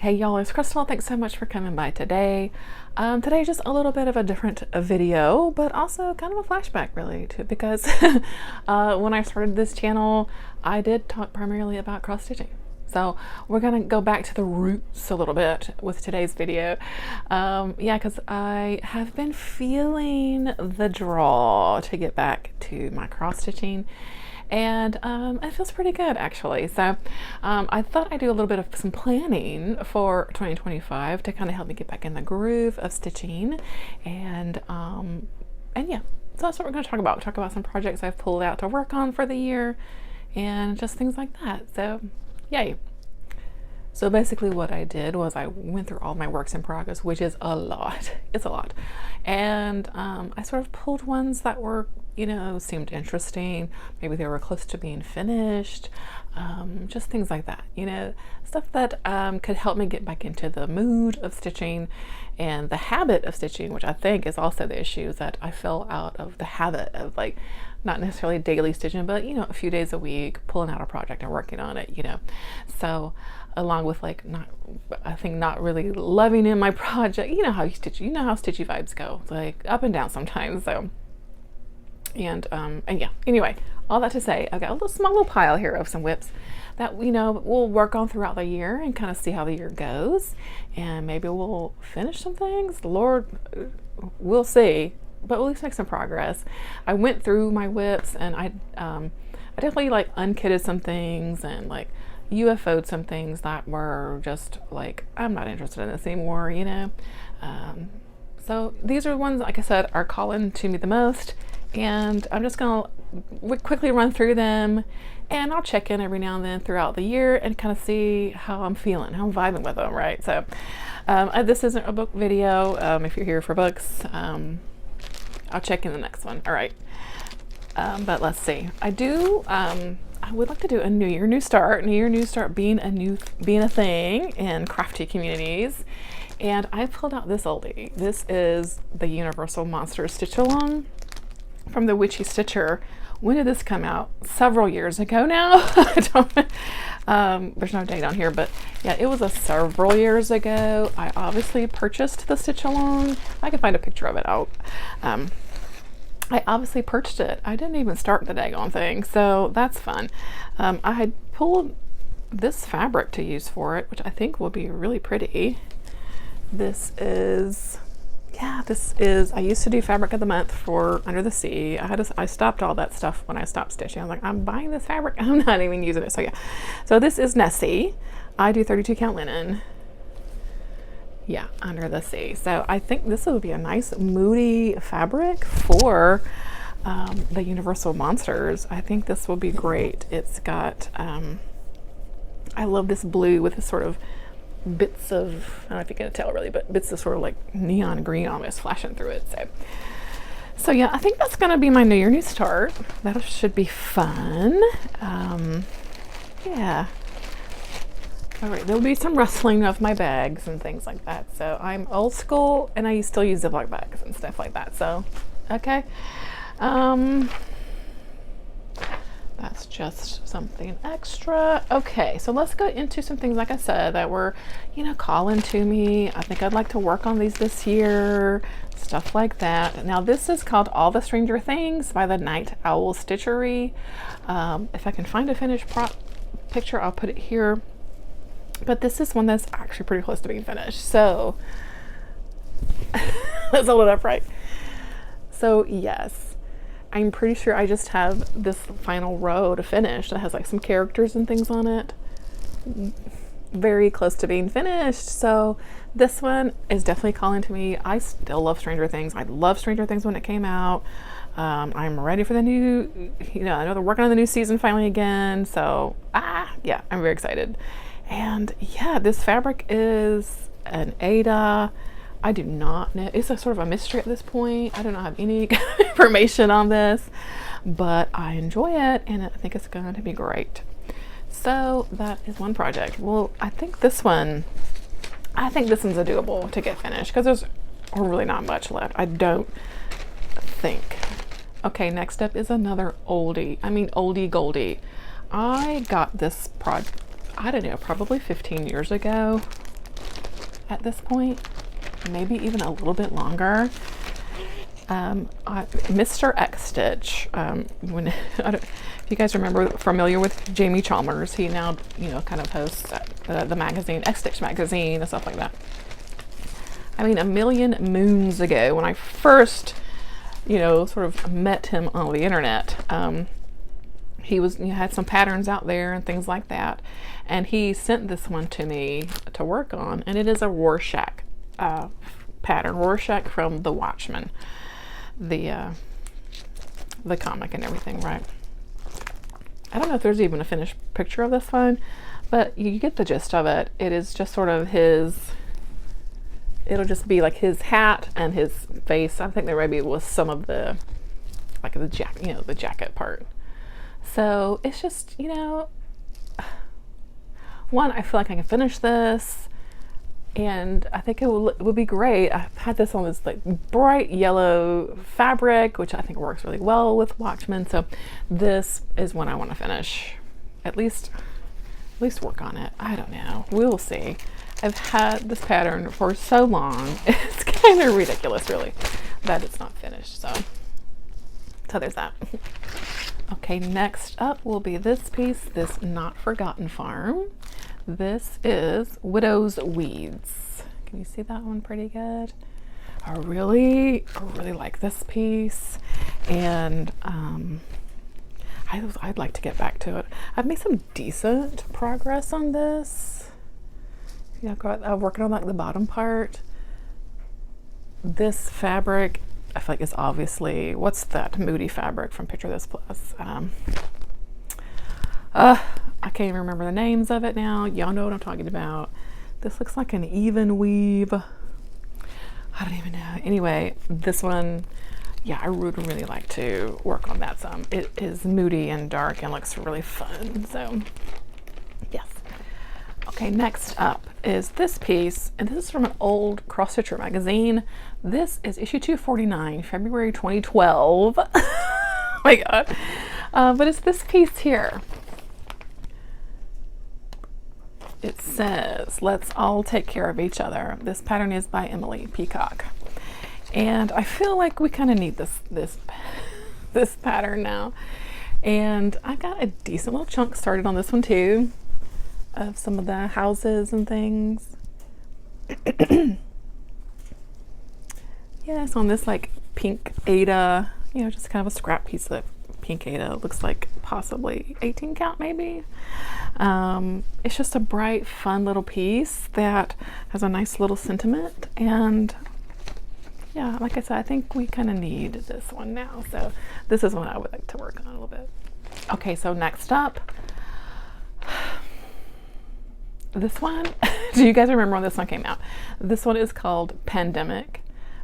Hey y'all, it's Crystal. Thanks so much for coming by today. Today just a little bit of a different video, but also kind of a flashback really too, because when I started this channel, I did talk primarily about cross stitching. So we're gonna go back to the roots a little bit with today's video. Yeah, because I have been feeling the draw to get back to my cross stitching. And it feels pretty good actually. So I thought I'd do a little bit of some planning for 2025 to kind of help me get back in the groove of stitching. And yeah, so that's what we're going to talk about. Talk about some projects I've pulled out to work on for the year and just things like that. So yay. So basically what I did was I went through all my works in progress, which is a lot. It's a lot. And I sort of pulled ones that were, you know, seemed interesting. Maybe they were close to being finished. Just things like that, you know, stuff that could help me get back into the mood of stitching and the habit of stitching, which I think is also the issue, is that I fell out of the habit of, like, not necessarily daily stitching, but, you know, a few days a week, pulling out a project and working on it, you know. So along with, like, not really loving in my project, you know how you stitch, you know how stitchy vibes go. It's like up and down sometimes. So and yeah, anyway, all that to say, I've got a small little pile here of some whips that, you know, we'll work on throughout the year and kind of see how the year goes, and maybe we'll finish some things. The Lord, we'll see, but we'll at least make some progress. I went through my whips and I definitely, like, unkitted some things and, like, UFO'd some things that were just like, I'm not interested in this anymore, you know. So these are ones, like I said, are calling to me the most, and I'm just gonna quickly run through them, and I'll check in every now and then throughout the year and kind of see how I'm feeling, how I'm vibing with them, right? So this isn't a book video. If you're here for books, I'll check in the next one. All right. But let's see. I would like to do a New Year, New Start. New Year, New Start being a thing in crafty communities. And I pulled out this oldie. This is the Universal Monsters Stitch Along from the Witchy Stitcher. When did this come out? Several years ago now. There's no date on here, but yeah, it was several years ago. I obviously purchased the Stitch Along. I can find a picture of it out. I obviously purchased it. I didn't even start the daggone thing, so that's fun. I had pulled this fabric to use for it, which I think will be really pretty. I used to do fabric of the month for Under the Sea. I stopped all that stuff when I stopped stitching. I was like, I'm buying this fabric. I'm not even using it. So yeah. So this is Nessie. I do 32 count linen. Yeah, Under the Sea. So I think this would be a nice moody fabric for the Universal Monsters. I think this will be great. It's got, I love this blue with this sort of bits of, I don't know if you can tell really, but bits of sort of like neon green almost flashing through it. So yeah, I think that's gonna be my New Year, New Start. That should be fun. Yeah. All right, there'll be some rustling of my bags and things like that. So I'm old school and I still use Ziploc bags and stuff like that. So, okay. That's just something extra. Okay, so let's go into some things, like I said, that were, you know, calling to me. I think I'd like to work on these this year, stuff like that. Now this is called All the Stranger Things by the Night Owl Stitchery. If I can find a finished picture, I'll put it here. But this is one that's actually pretty close to being finished. So let's hold it up right. So yes, I'm pretty sure I just have this final row to finish that has like some characters and things on it. Very close to being finished. So this one is definitely calling to me. I still love Stranger Things. I loved Stranger Things when it came out. I'm ready for the new, you know, I know they're working on the new season finally again. So yeah, I'm very excited. And yeah, this fabric is an Ada. I do not know. It's a sort of a mystery at this point. I do not have any information on this, but I enjoy it and I think it's going to be great. So that is one project. Well, I think this one's a doable to get finished because there's really not much left. I don't think. Okay, next up is another oldie. I mean, oldie goldie. I got this project, I don't know, probably 15 years ago. at this point, maybe even a little bit longer. Mr. X Stitch, if you guys remember, familiar with Jamie Chalmers, he now, kind of hosts the magazine, X Stitch magazine and stuff like that. I mean, a million moons ago, when I first, sort of met him on the internet, he had some patterns out there and things like that, and he sent this one to me to work on, and it is a Rorschach pattern, Rorschach from the Watchmen, the comic and everything, right? I don't know if there's even a finished picture of this one, but you get the gist of it. It is just sort of it'll just be like his hat and his face. I think there maybe was some of the jacket, the jacket part. So it's just, one, I feel like I can finish this, and I think it would be great. I've had this on this like bright yellow fabric, which I think works really well with Watchmen. So this is when I want to finish, at least work on it. I don't know. We'll see. I've had this pattern for so long. It's kind of ridiculous, really, that it's not finished. So there's that. Okay, next up will be this piece, this Not Forgotten Farm. This is Widow's Weeds. Can you see that one pretty good? I really like this piece, and I'd like to get back to it. I've made some decent progress on this. I'm working on like the bottom part. This fabric, I feel like it's obviously, what's that Moody fabric from Picture This Plus? I can't even remember the names of it now. Y'all know what I'm talking about. This looks like an even weave. I don't even know. Anyway, this one, yeah, I would really like to work on that some. It is moody and dark and looks really fun. So, yes. Okay, next up is this piece, and this is from an old Cross Stitcher magazine. This is issue 249, February 2012. Oh my god. But it's this piece here. It says, "Let's all take care of each other." This pattern is by Emily Peacock. And I feel like we kind of need this pattern now. And I got a decent little chunk started on this one too, of some of the houses and things. Yes, on this like pink Ada, just kind of a scrap piece of pink Ada. It looks like possibly 18 count maybe. It's just a bright, fun little piece that has a nice little sentiment, and yeah, like I said, I think we kind of need this one now. So this is one I would like to work on a little bit. Okay, so next up, this one, do you guys remember when this one came out? This one is called Pandemic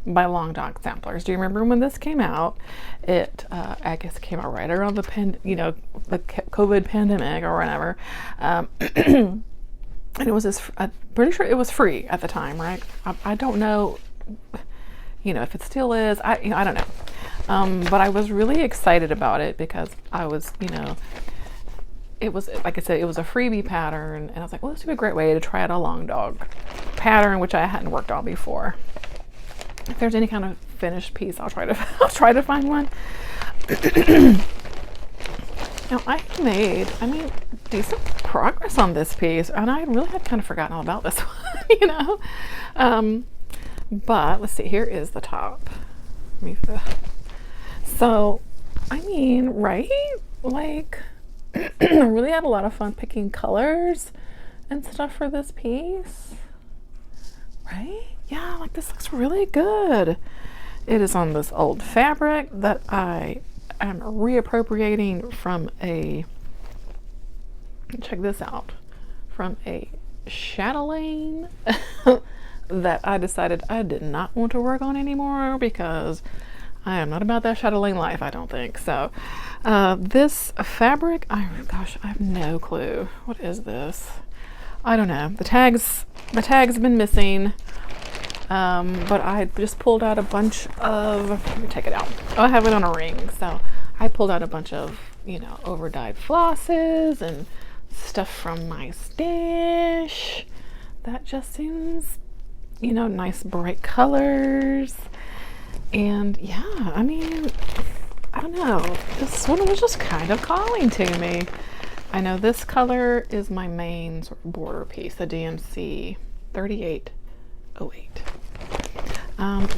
by Long Dog Samplers. Do you remember when this came out? It, I guess it came out right around the the COVID pandemic or whatever. And it was this, I'm pretty sure it was free at the time, right? I don't know, if it still is, I don't know. But I was really excited about it because I was, it was, like I said, it was a freebie pattern, and I was like, well, this would be a great way to try out a long dog pattern, which I hadn't worked on before. If there's any kind of finished piece, I'll try to find one. Now I made, decent progress on this piece, and I really had kind of forgotten all about this one, but let's see, here is the top. So, right? Like, I really had a lot of fun picking colors and stuff for this piece, right? Yeah, like this looks really good. It is on this old fabric that I am reappropriating from check this out, from a chatelaine that I decided I did not want to work on anymore because I am not about that chatelaine life, I don't think. So this fabric, I have no clue. What is this? I don't know. The tag's been missing. But I just pulled out a bunch of, let me take it out. Oh, I have it on a ring. So I pulled out a bunch of, over dyed flosses and stuff from my stash that just seems you know, nice bright colors. And yeah, I mean, I don't know, this one was just kind of calling to me. I know this color is my main sort of border piece, the DMC 3808.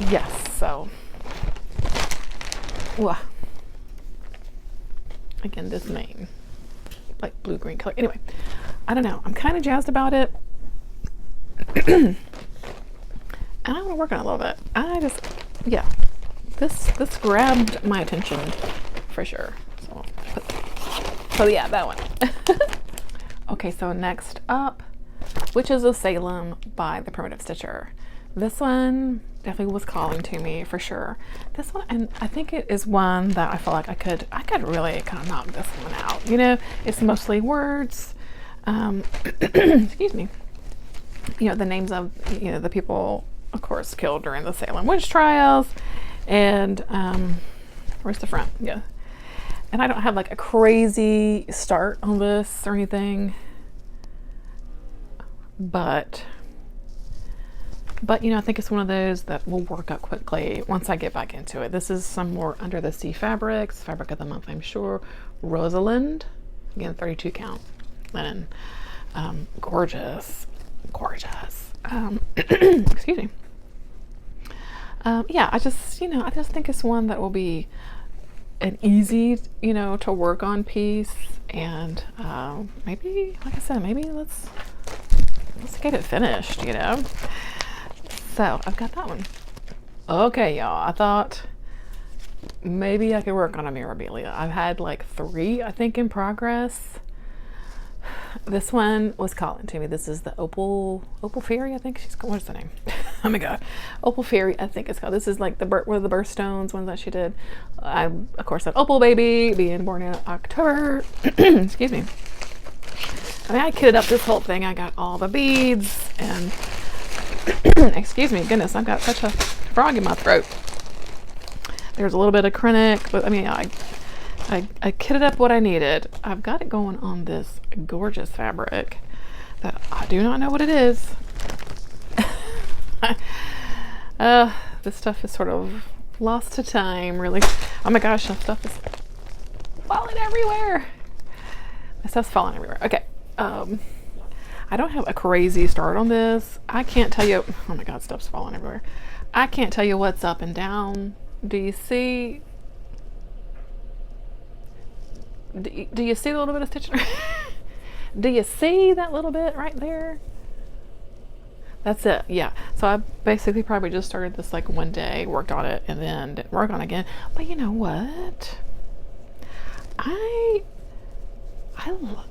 Yes, so, well, again, this main, like blue-green color. Anyway, I don't know, I'm kind of jazzed about it. And I want to work on it a little bit. Yeah, this grabbed my attention for sure. So yeah, that one. Okay, so next up, Witches of Salem by the Primitive Stitcher. This one definitely was calling to me for sure. This one, and I think it is one that I feel like I could really kind of knock this one out. You know, it's mostly words. Excuse me. You know, the names of, you know, the people, of course, killed during the Salem witch trials. And where's the front? Yeah. And I don't have like a crazy start on this or anything, but you know, I think it's one of those that will work out quickly once I get back into it. This is some more Under the Sea fabrics, fabric of the month, I'm sure. Rosalind, again, 32 count linen. Gorgeous. Excuse me. Yeah, I just think it's one that will be an easy, you know, to work on piece. And maybe, like I said, maybe let's get it finished, you know. So I've got that one. Okay, y'all, I thought maybe I could work on a Mirabilia. I've had like 3, I think, in progress. This one was calling to me. This is the Opal Fairy, I think she's called. What's the name? Oh my god, Opal Fairy, I think it's called. This is like one of the birthstones ones that she did. I of course said Opal baby, being born in October. Excuse me. I mean, I kitted up this whole thing. I got all the beads and excuse me, goodness, I've got such a frog in my throat. There's a little bit of acrylic, but I mean, I kitted up what I needed. I've got it going on this gorgeous fabric that I do not know what it is. This stuff is sort of lost to time, really. Oh my gosh, this stuff is falling everywhere. My stuff's falling everywhere. Okay. I don't have a crazy start on this. I can't tell you. Oh my god, stuff's falling everywhere. I can't tell you what's up and down. Do you see? Do you see a little bit of stitching? Do you see that little bit right there? That's it. Yeah. So I basically probably just started this like one day, worked on it, and then didn't work on it again. But you know what?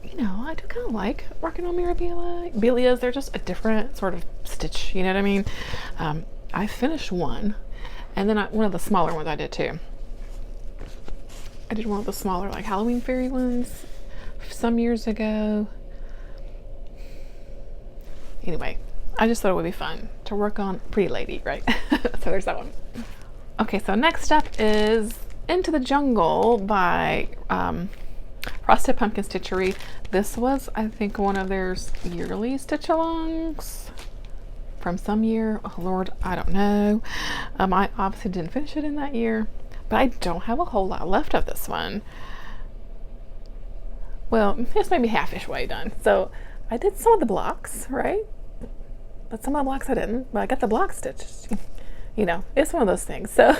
You know, I do kind of like working on Mirabilias. They're just a different sort of stitch. You know what I mean? I finished one, and then one of the smaller ones I did too. I did one of the smaller, like Halloween fairy ones some years ago. Anyway, I just thought it would be fun to work on Pretty Lady, right? So there's that one. Okay, so next up is Into the Jungle by Frosted Pumpkin Stitchery. This was, I think, one of their yearly stitch-alongs from some year. Oh Lord, I don't know. I obviously didn't finish it in that year, but I don't have a whole lot left of this one. Well, it's maybe half-ish way done. So I did some of the blocks, right? But some of the blocks I didn't. But I got the block stitched. You know, it's one of those things. So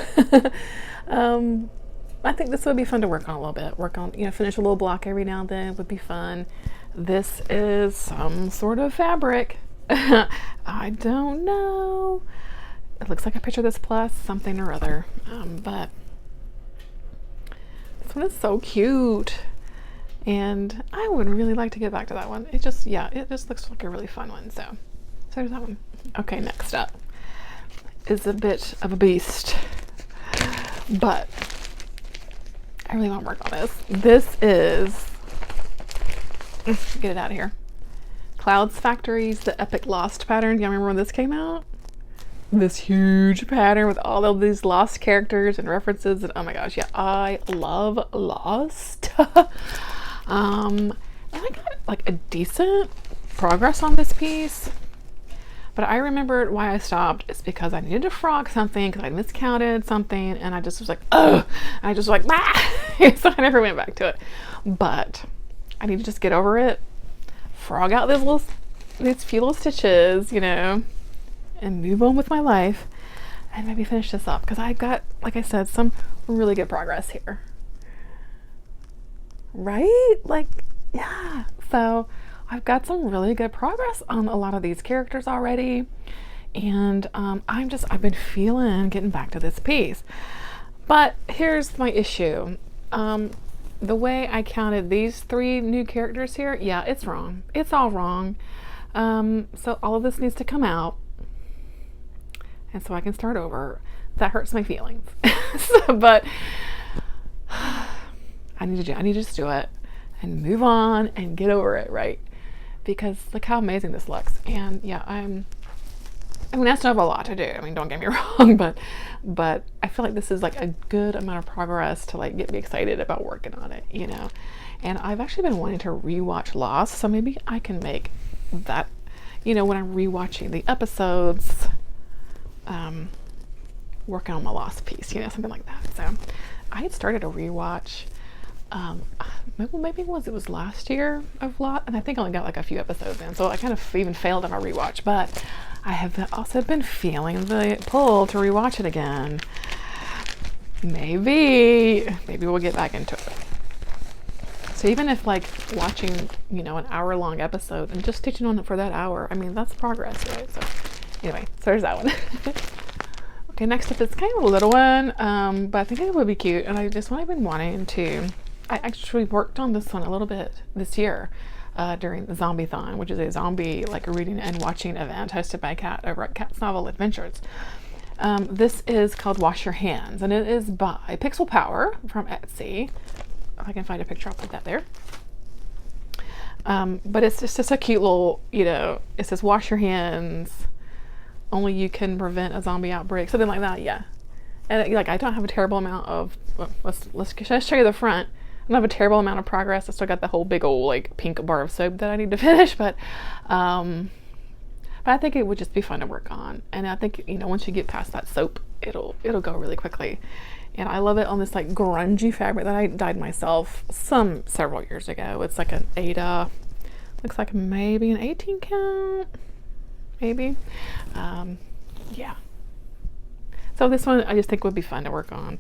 I think this would be fun to work on a little bit. Work on, you know, finish a little block every now and then would be fun. This is some sort of fabric. I don't know. It looks like a picture of this plus something or other. But this one is so cute. And I would really like to get back to that one. It just looks like a really fun one. So there's that one. Okay, next up is a bit of a beast. But I really want to work on this. This is, get it out of here. Clouds Factory's The Epic Lost pattern. Do you remember when this came out? This huge pattern with all of these lost characters and references. And oh my gosh, yeah, I love Lost. And I got like a decent progress on this piece. But I remembered why I stopped. It's because I needed to frog something, because I miscounted something, and I just was like, ugh. I just was like, bah! So I never went back to it. But I need to just get over it, frog out these few little stitches, you know, and move on with my life, and maybe finish this up, because I got, like I said, some really good progress here. Right? Like, yeah. So I've got some really good progress on a lot of these characters already. And I've been feeling getting back to this piece. But here's my issue. The way I counted these 3 new characters here, yeah, it's wrong. It's all wrong. So all of this needs to come out. And so I can start over. That hurts my feelings. But I need to just do it and move on and get over it, right? Because look how amazing this looks. And yeah, I mean, I still have a lot to do. I mean, don't get me wrong, but I feel like this is like a good amount of progress to like get me excited about working on it, you know? And I've actually been wanting to rewatch Lost, so maybe I can make that, you know, when I'm rewatching the episodes, working on my Lost piece, you know, something like that. So I had started a rewatch. Maybe it was last year of Lot, and I think I only got like a few episodes in, so I kind of even failed on my rewatch. But I have also been feeling the pull to rewatch it again. Maybe we'll get back into it. So even if like watching, you know, an hour-long episode and just stitching on it for that hour, I mean, that's progress, right? So anyway, so there's that one. Okay, next up is kind of a little one, but I think it would be cute, and I've been wanting to. I actually worked on this one a little bit this year during the Zombie-thon, which is a zombie like reading and watching event hosted by Kat over at Kat's Novel Adventures. This is called Wash Your Hands, and it is by Pixel Power from Etsy. If I can find a picture, I'll put that there. But it's just a cute little, you know, it says wash your hands, only you can prevent a zombie outbreak, something like that, yeah. And like, I don't have a terrible amount of, let's show you the front. I don't have a terrible amount of progress. I still got the whole big old like pink bar of soap that I need to finish, but I think it would just be fun to work on. And I think, you know, once you get past that soap, it'll go really quickly. And I love it on this like grungy fabric that I dyed myself several years ago. It's like an Ada, looks like maybe an 18 count, maybe. Yeah. So this one I just think would be fun to work on.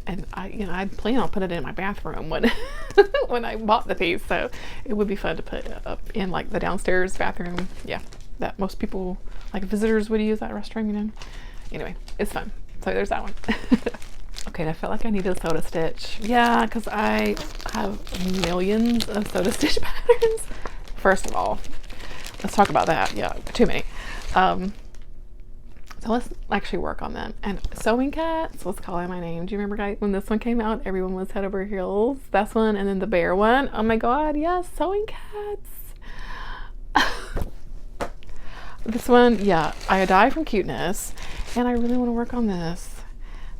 And I plan on putting it in my bathroom when when I bought the piece, so it would be fun to put it up in like the downstairs bathroom. Yeah, that most people, like visitors, would use that restroom, you know. Anyway, it's fun. So there's that one. Okay, and I felt like I needed a soda stitch. Yeah, because I have millions of soda stitch patterns. First of all, let's talk about that. Yeah, too many. So let's actually work on them. And Sewing Cats, let's call it my name. Do you remember, guys, when this one came out, everyone was head over heels? That's one. And then the bear one. Oh my God, yes, Sewing Cats. This one, yeah, I die from cuteness, and I really want to work on this.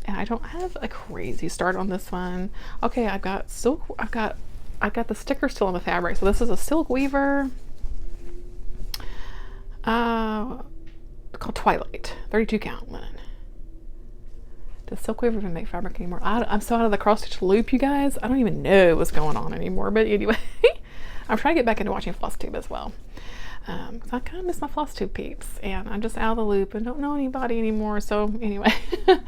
And I don't have a crazy start on this one. Okay, I've got silk. I got the sticker still on the fabric. So this is a silk weaver. Called Twilight, 32 count linen. Does silk weaver even make fabric anymore? I'm so out of the cross stitch loop, you guys. I don't even know what's going on anymore. But anyway, I'm trying to get back into watching floss tube as well. Because I kind of miss my floss tube peeps, and I'm just out of the loop and don't know anybody anymore. So anyway, so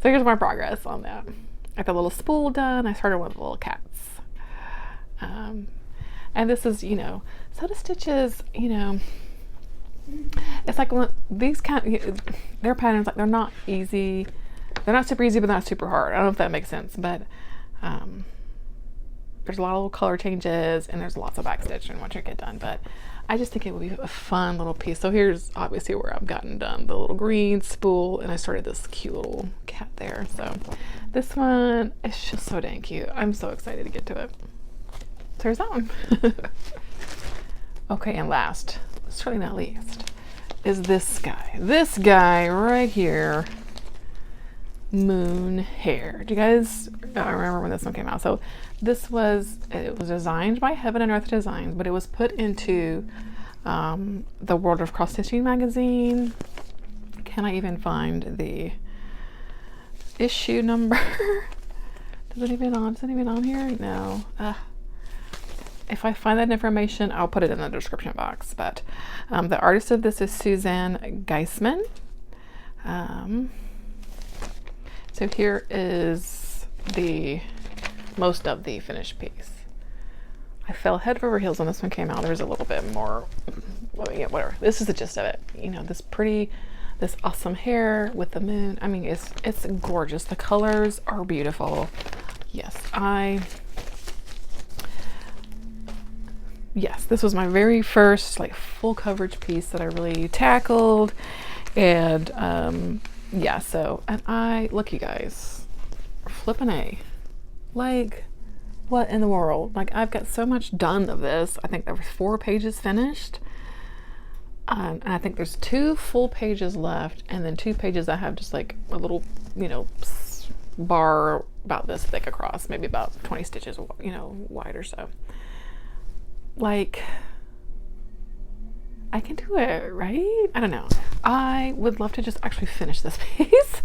here's my progress on that. I got the little spool done. I started with the little cats. And this is, you know, soda stitches, you know, it's like these their patterns, like they're not easy. They're not super easy, but not super hard. I don't know if that makes sense, but there's a lot of little color changes and there's lots of backstitching once you get done. But I just think it would be a fun little piece. So here's obviously where I've gotten done the little green spool, and I started this cute little cat there. So this one is just so dang cute. I'm so excited to get to it. So there's that one. Okay, and last, certainly not least, is this guy. This guy right here. Moon Hair. Do you guys remember when this one came out? So it was designed by Heaven and Earth Designs, but it was put into the World of Cross Stitching magazine. Can I even find the issue number? Is it even on here? No. If I find that information, I'll put it in the description box. But the artist of this is Suzanne Geisman. So here is most of the finished piece. I fell head over heels when this one came out. There's a little bit more, well, yeah, whatever. This is the gist of it. You know, this awesome hair with the moon. I mean, it's gorgeous. The colors are beautiful. Yes, this was my very first like full coverage piece that I really tackled. And yeah, so, and look, you guys, flippin' A. Like, what in the world? Like, I've got so much done of this. I think there was 4 pages finished. And I think there's 2 full pages left, and then 2 pages I have just like a little, you know, bar about this thick across, maybe about 20 stitches, you know, wide or so. Like, I can do it, right? I don't know. I would love to just actually finish this piece,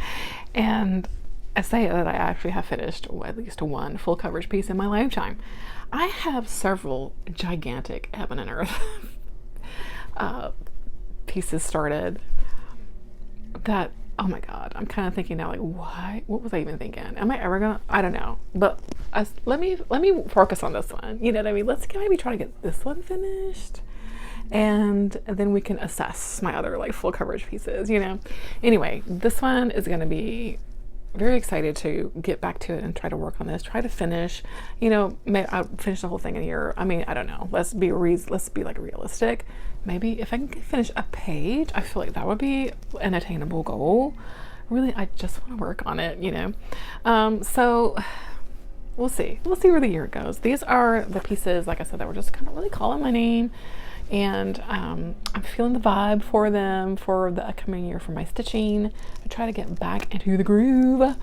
and I say that I actually have finished at least 1 full coverage piece in my lifetime. I have several gigantic heaven and earth pieces started that, oh my god, I'm kind of thinking now, like, what was I even thinking? Am I ever gonna, I don't know, but let me focus on this one, you know what I mean? Let's maybe try to get this one finished, and then we can assess my other like full coverage pieces, you know. Anyway, this one is gonna be very excited to get back to it and try to work on this, try to finish, you know, I'll finish the whole thing in a year. I mean, I don't know, let's be like realistic. Maybe if I can finish a page, I feel like that would be an attainable goal. Really, I just want to work on it, you know. So we'll see where the year goes. These are the pieces, like I said, that were just kind of really calling my name, and I'm feeling the vibe for them for the upcoming year for my stitching. I try to get back into the groove,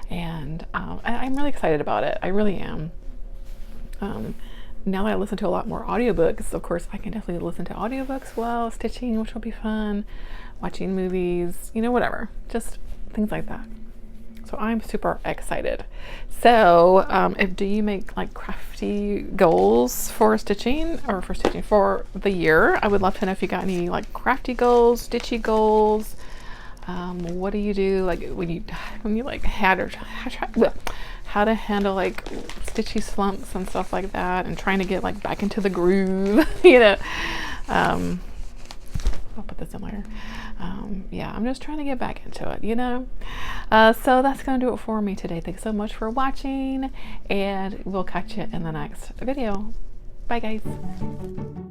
and I'm really excited about it. I really am. Now that I listen to a lot more audiobooks, of course, I can definitely listen to audiobooks while stitching, which will be fun. Watching movies, you know, whatever, just things like that. So I'm super excited. So do you make like crafty goals for stitching for the year? I would love to know if you got any like crafty goals, stitchy goals. What do you do like when you like how to handle like stitchy slumps and stuff like that, and trying to get like back into the groove, you know. I'll put this in later. Yeah, I'm just trying to get back into it, you know. So that's gonna do it for me today. Thanks so much for watching, and we'll catch you in the next video. Bye guys.